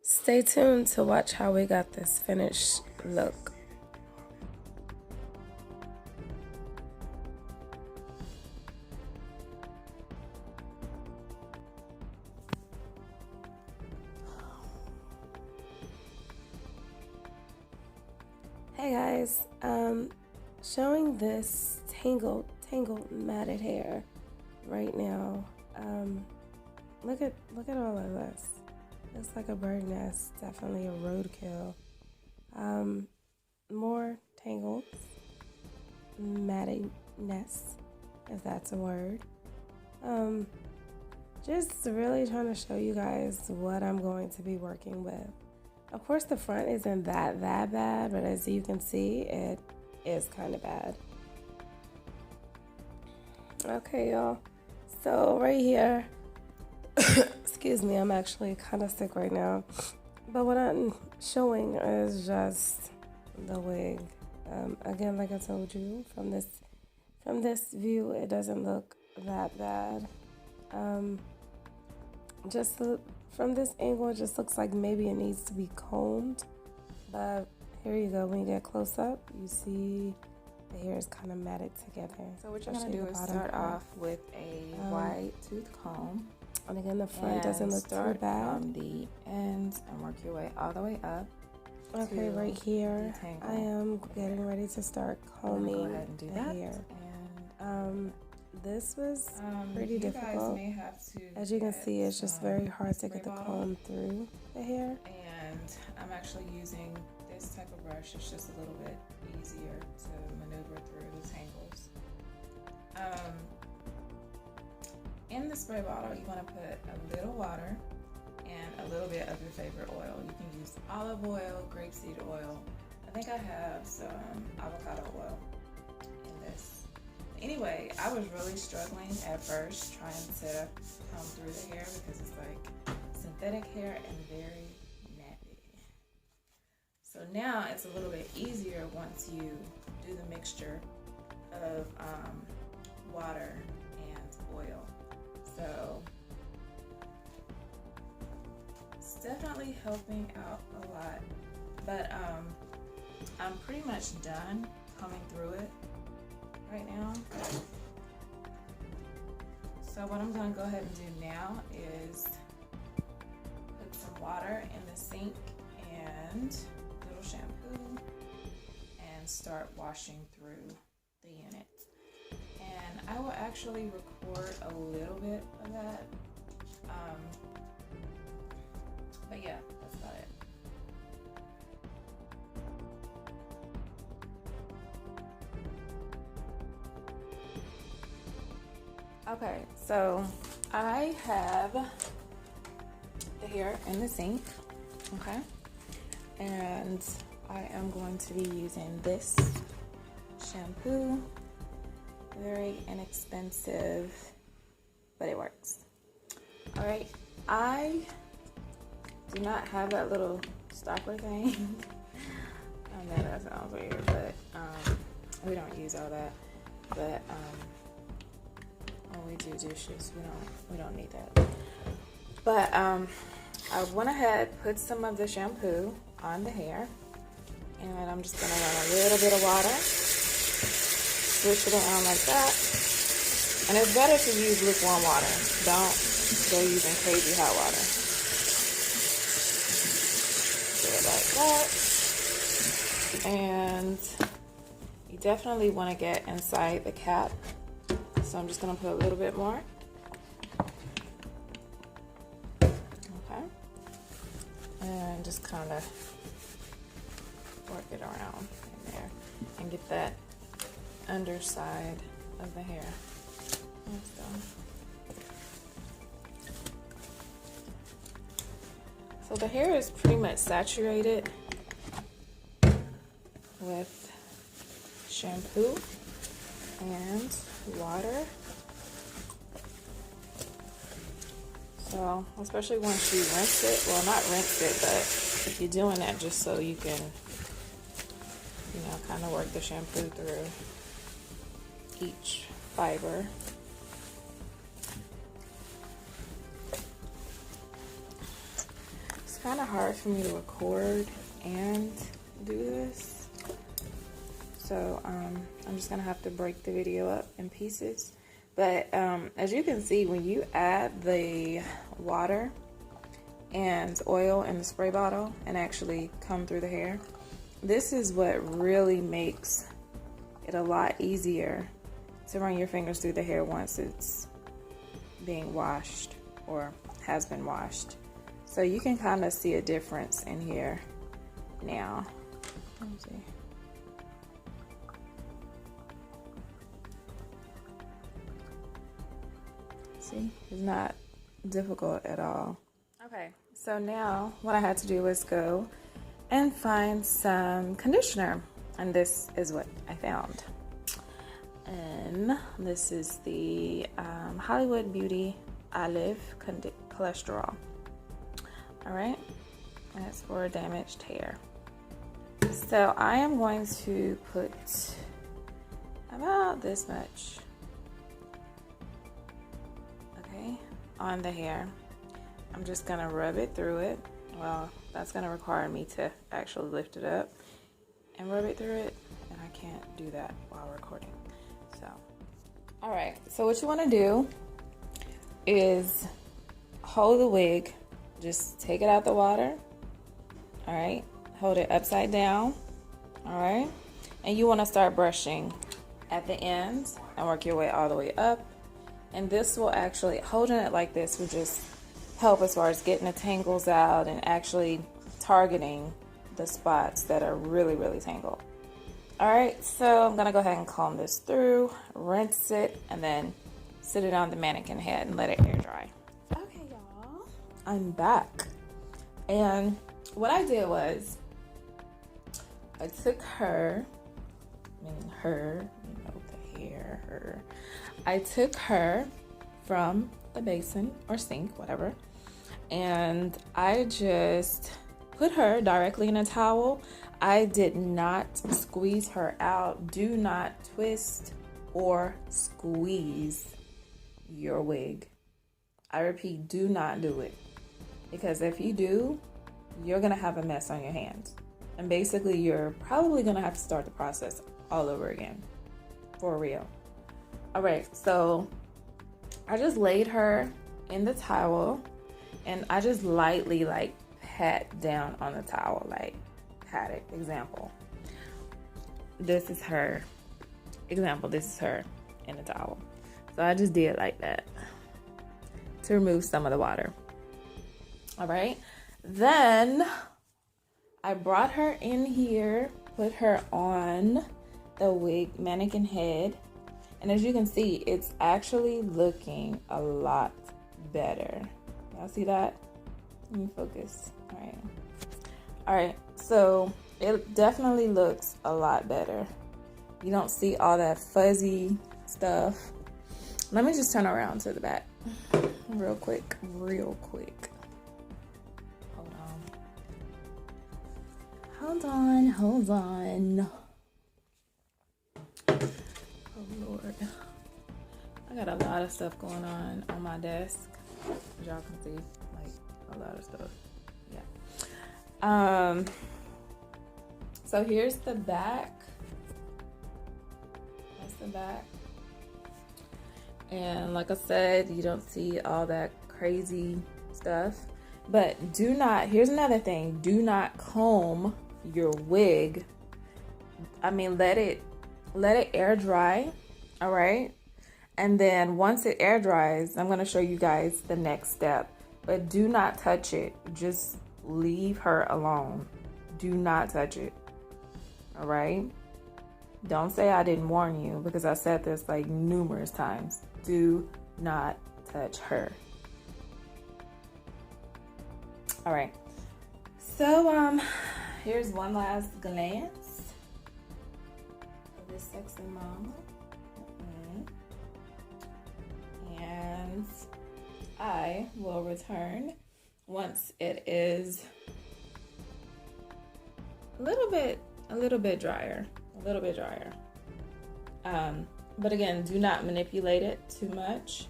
Stay tuned to watch how we got this finished look. Hey guys, showing this tangled matted hair right now. Look at all of this. Looks like a bird nest, definitely a roadkill. More tangled mattiness, if that's a word. Just really trying to show you guys what I'm going to be working with. Of course, the front isn't that bad, but as you can see, it is kind of bad. Okay, y'all. So right here, excuse me, I'm actually kind of sick right now. But what I'm showing is just the wig. Again, like I told you, from this view, it doesn't look that bad. From this angle, it just looks like maybe it needs to be combed. But here you go. When you get close up, you see the hair is kind of matted together. So what you're going to do is start off with a wide tooth comb. And again, the front doesn't look too bad. From the ends and work your way all the way up. Okay, right here, I am getting ready to start combing go ahead and do the hair. And this was pretty difficult. As you can see, it's just very hard to get the comb through the hair. And I'm actually using this type of brush. It's just a little bit easier to maneuver through the tangles. In the spray bottle, you want to put a little water and a little bit of your favorite oil. You can use olive oil, grapeseed oil. I think I have some avocado oil in this. Anyway, I was really struggling at first trying to comb through the hair because it's like synthetic hair and very nappy. So now it's a little bit easier once you do the mixture of water and oil. So it's definitely helping out a lot. But I'm pretty much done combing through it right now. So what I'm going to go ahead and do now is put some water in the sink and a little shampoo and start washing through the unit. And I will actually record a little bit of that. But yeah, that's about it. Okay, so I have the hair in the sink, okay? And I am going to be using this shampoo. Very inexpensive, but it works. All right, I do not have that little stopper thing. I know that sounds weird, but we don't use all that. But when we do dishes, we don't need that. But I went ahead, put some of the shampoo on the hair, and I'm just gonna run a little bit of water. Switch it around like that. And it's better to use lukewarm water. Don't go using crazy hot water. Do it like that. And you definitely want to get inside the cap. So I'm just going to put a little bit more. Okay. And just kind of work it around in there and get that underside of the hair. So the hair is pretty much saturated with shampoo and water. So especially once you rinse it, well, not rinse it, but you're doing that just so you can, kind of work the shampoo through each fiber. kind of hard for me to record and do this. So I'm just gonna have to break the video up in pieces. But as you can see, when you add the water and oil in the spray bottle and actually come through the hair, this is what really makes it a lot easier to run your fingers through the hair once it's being washed or has been washed. So you can kind of see a difference in here now. Let me see. See, it's not difficult at all. Okay, so now what I had to do was go and find some conditioner, and this is what I found. And this is the Hollywood Beauty Olive Cholesterol. All right, and it's for damaged hair. So I am going to put about this much, okay, on the hair. I'm just gonna rub it through it. Well, that's gonna require me to actually lift it up and rub it through it, and I can't do that while recording. So, all right, so what you wanna do is hold the wig, just take it out the water, all right? Hold it upside down, all right? And you wanna start brushing at the ends and work your way all the way up. And this will actually, holding it like this will just help as far as getting the tangles out and actually targeting the spots that are really, really tangled. All right, so I'm gonna go ahead and comb this through, rinse it, and then sit it on the mannequin head and let it air dry. Okay, y'all, I'm back. And what I did was, I took her, the hair, her. I took her from the basin or sink, whatever, and I just put her directly in a towel. I did not squeeze her out. Do not twist or squeeze your wig. I repeat, do not do it, because if you do, you're gonna have a mess on your hands, and basically you're probably gonna have to start the process all over again, for real. All right, so I just laid her in the towel, and I just lightly like pat down on the towel, like pat it. Example, this is her. Example, this is her in the towel. So I just did like that to remove some of the water. All right, then I brought her in here, put her on the wig mannequin head, and as you can see, it's actually looking a lot better. Y'all see that? Let me focus. All right, so it definitely looks a lot better. You don't see all that fuzzy stuff. Let me just turn around to the back real quick. Hold on. Oh Lord, I got a lot of stuff going on my desk. As y'all can see, like a lot of stuff. Yeah. So here's the back. That's the back. And like I said, you don't see all that crazy stuff. But do not, here's another thing, do not comb your wig. I mean, let it air dry, all right? And then once it air dries, I'm gonna show you guys the next step. But do not touch it, just leave her alone. Do not touch it, all right? Don't say I didn't warn you, because I said this like numerous times. Do not touch her. All right, so here's one last glance of this sexy mama. And I will return once it is a little bit drier. But again, do not manipulate it too much,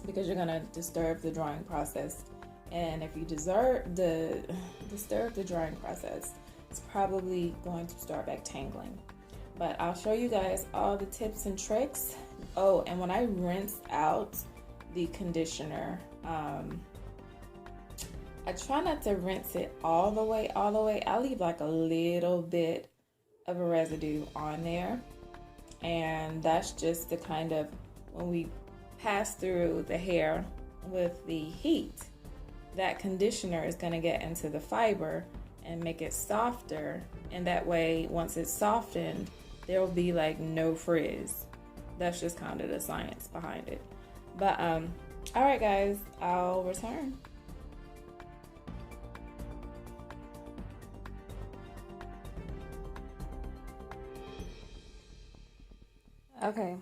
because you're gonna disturb the drying process And if you disturb the drying process, it's probably going to start back tangling. But I'll show you guys all the tips and tricks. Oh, and when I rinse out the conditioner, I try not to rinse it all the way. I leave like a little bit of a residue on there. And that's just the kind of, when we pass through the hair with the heat, that conditioner is going to get into the fiber and make it softer. And that way, once it's softened, there will be like no frizz. That's just kind of the science behind it. But all right guys, I'll return. Okay.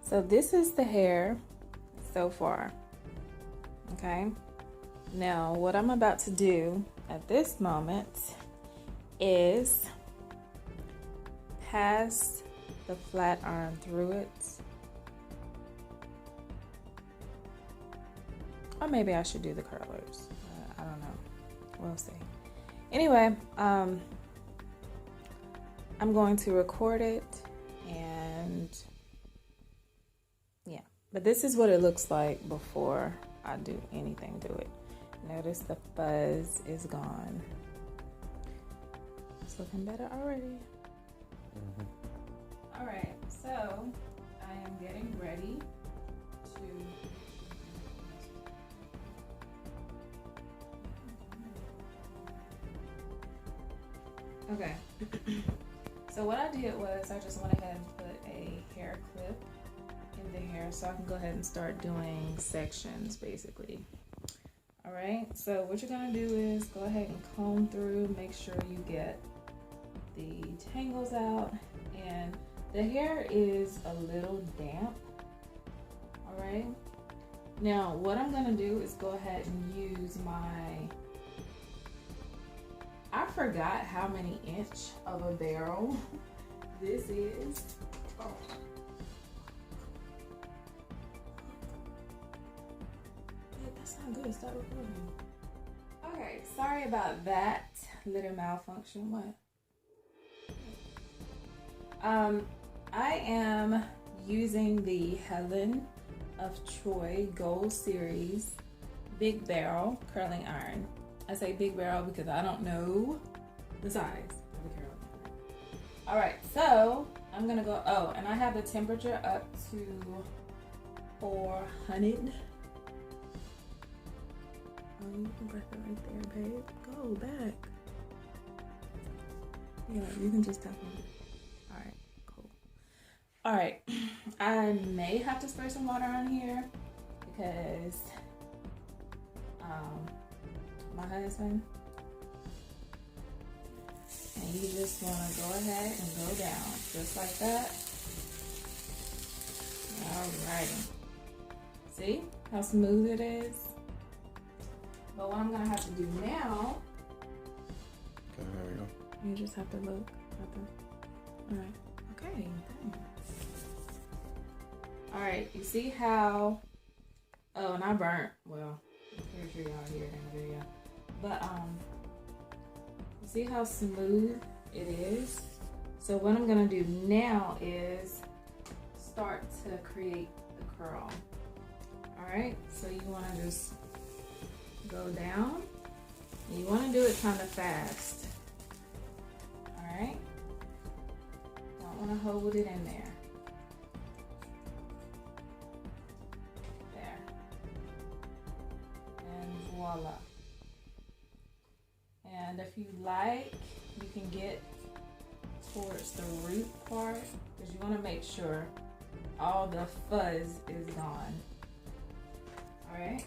So this is the hair so far. Okay. Now what I'm about to do at this moment is pass the flat iron through it. Or maybe I should do the curlers. I don't know. We'll see. Anyway, I'm going to record it, and yeah. But this is what it looks like before I do anything to it. Notice the fuzz is gone. It's looking better already. Mm-hmm. All right, so I am getting ready to... Okay. So what I did was I just went ahead and put a hair clip in the hair so I can go ahead and start doing sections basically. All right, so what you're gonna do is go ahead and comb through, make sure you get the tangles out, and the hair is a little damp. All right, now what I'm gonna do is go ahead and use I forgot how many inch of a barrel this is. Oh. That's not good. Stop recording. Okay, sorry about that little malfunction. What? I am using the Helen of Troy Gold Series Big Barrel Curling Iron. I say big barrel because I don't know the size of the curling iron. All right, so I'm gonna go. Oh, and I have the temperature up to 400. Oh, you can press it right there, babe. Go back. Yeah, you can just tap on it. All right, cool. All right, I may have to spray some water on here because my husband, and you just want to go ahead and go down just like that. Alrighty, see how smooth it is? But what I'm gonna have to do now, okay, there we go. you just have to look at the, all right, okay, thanks. All right, you see how, oh, and I burnt, well, I'm pretty sure y'all hear it in the video. But you see how smooth it is? So what I'm gonna do now is start to create the curl. All right, so you wanna just go down. And you wanna do it kind of fast. All right, don't wanna hold it in there. There, and voila. And if you like, you can get towards the root part because you want to make sure all the fuzz is gone. All right.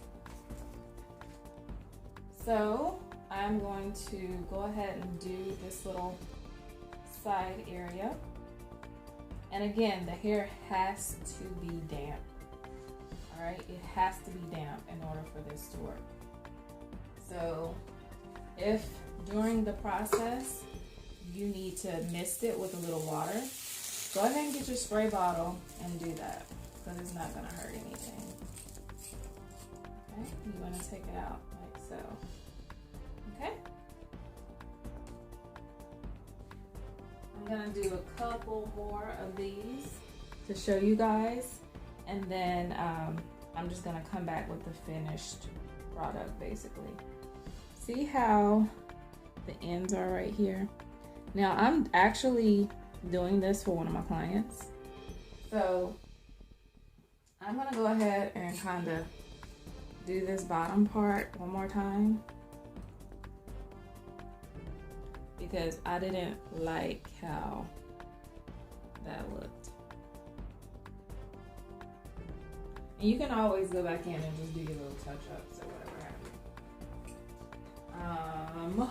So I'm going to go ahead and do this little side area. And again, the hair has to be damp. All right, it has to be damp in order for this to work. So if during the process you need to mist it with a little water, go ahead and get your spray bottle and do that because it's not going to hurt anything. Okay, you want to take it out like so. Okay. I'm gonna do a couple more of these to show you guys, and then I'm just gonna come back with the finished product basically. See how the ends are right here? Now I'm actually doing this for one of my clients, so I'm gonna go ahead and kind of do this bottom part one more time because I didn't like how that looked. And you can always go back in and just do your little touch-ups or whatever have you.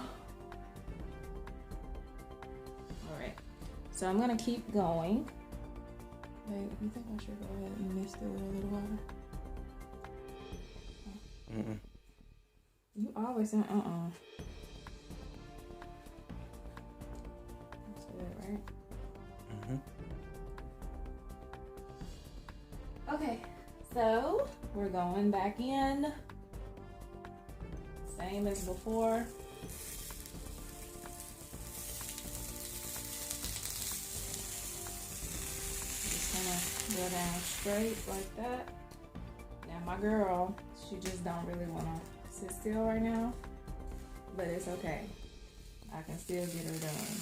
All right, so I'm gonna keep going. Babe, you think I should go ahead and mix it with a little water? You always say That's good, right? Okay, so we're going back in. Same as before. Just gonna go down straight like that. Now my girl, she just don't really wanna sit still right now, but it's okay. I can still get her done.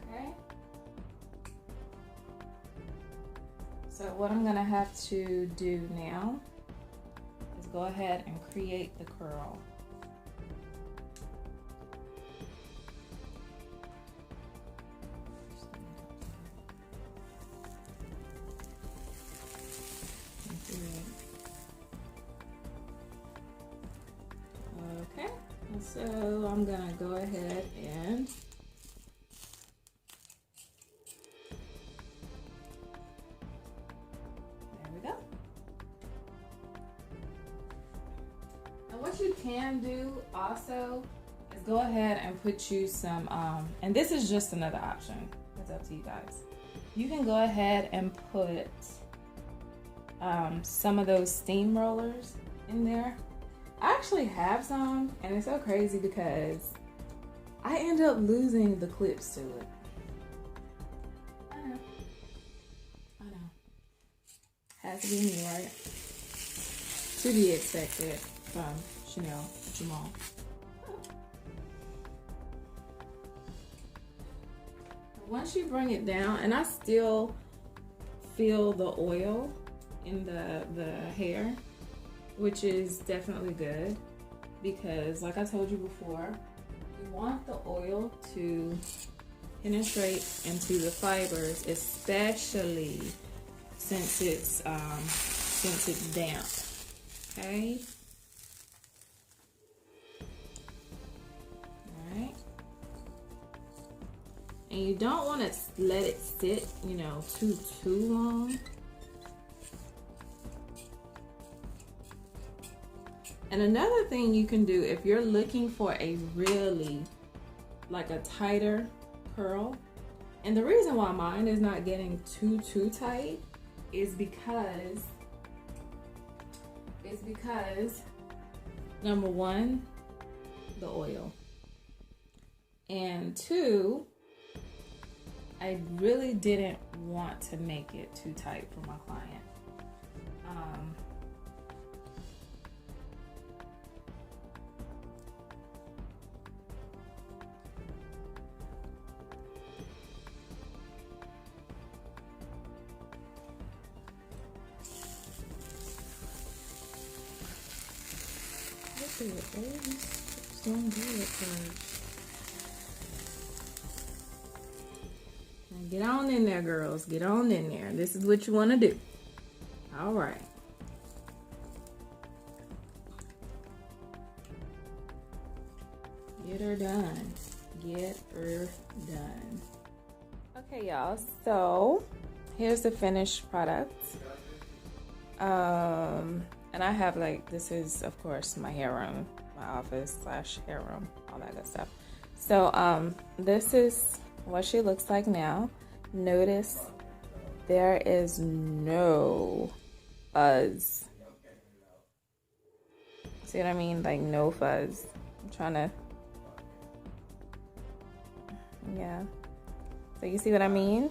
Okay. So what I'm gonna have to do now is go ahead and create the curl. Okay, and so I'm gonna go ahead and there we go. And what you can do also is go ahead and put you some, and this is just another option. It's up to you guys. You can go ahead and put some of those steam rollers in there. I actually have some, and it's so crazy because I end up losing the clips to it. I know. Has to be me, right? To be expected from Sheneil Jamal. Once you bring it down, and I still feel the oil in the hair, which is definitely good because, like I told you before, you want the oil to penetrate into the fibers, especially since it's damp. Okay. All right. And you don't want to let it sit, you know, too long. And another thing you can do if you're looking for a really, like a tighter curl, and the reason why mine is not getting too tight is because number one, the oil, and two, I really didn't want to make it too tight for my client. Get on in there, girls. Get on in there. This is what you want to do. All right. Get her done. Get her done. Okay, y'all. So here's the finished product. And I have, like, this is of course my hair room, my office / hair room, all that good stuff. So this is what she looks like now. Notice there is no fuzz. See what I mean? Like no fuzz. I'm trying to, yeah. So you see what I mean?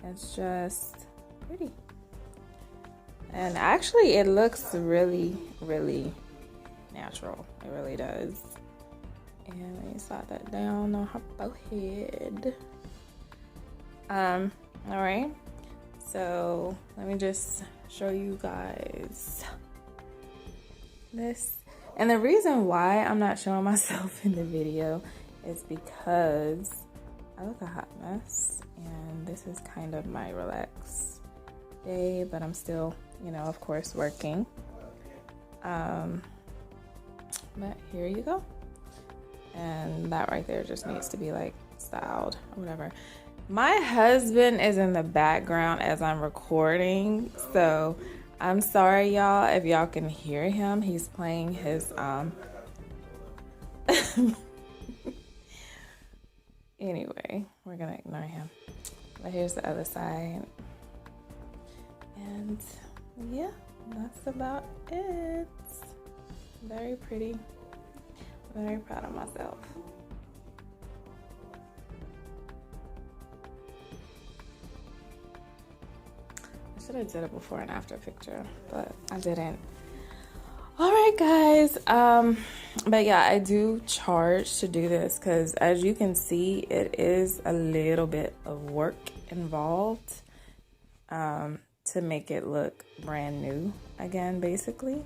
It's just pretty. And actually it looks really, really natural. It really does. And let me slide that down on her forehead. All right. So let me just show you guys this. And the reason why I'm not showing myself in the video is because I look a hot mess. And this is kind of my relaxed day, but I'm still, you know, of course, working. But here you go. And that right there just needs to be like styled or whatever. My husband is in the background as I'm recording, so I'm sorry y'all if y'all can hear him. He's playing his anyway, we're gonna ignore him. But here's the other side. And yeah, that's about it. Very pretty. Very proud of myself. I should have did a before and after picture, but I didn't. All right, guys. But yeah, I do charge to do this because as you can see, it is a little bit of work involved to make it look brand new again, basically.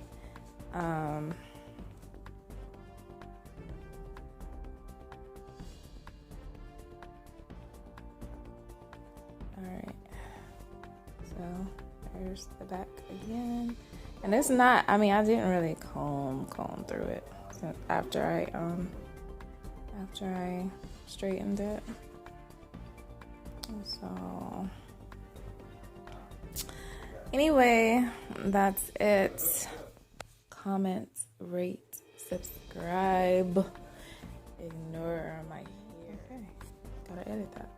Alright, so there's the back again. And it's not, I mean, I didn't really comb through it after I straightened it. So anyway, that's it. Comment, rate, subscribe. Ignore my hair. Okay, gotta edit that.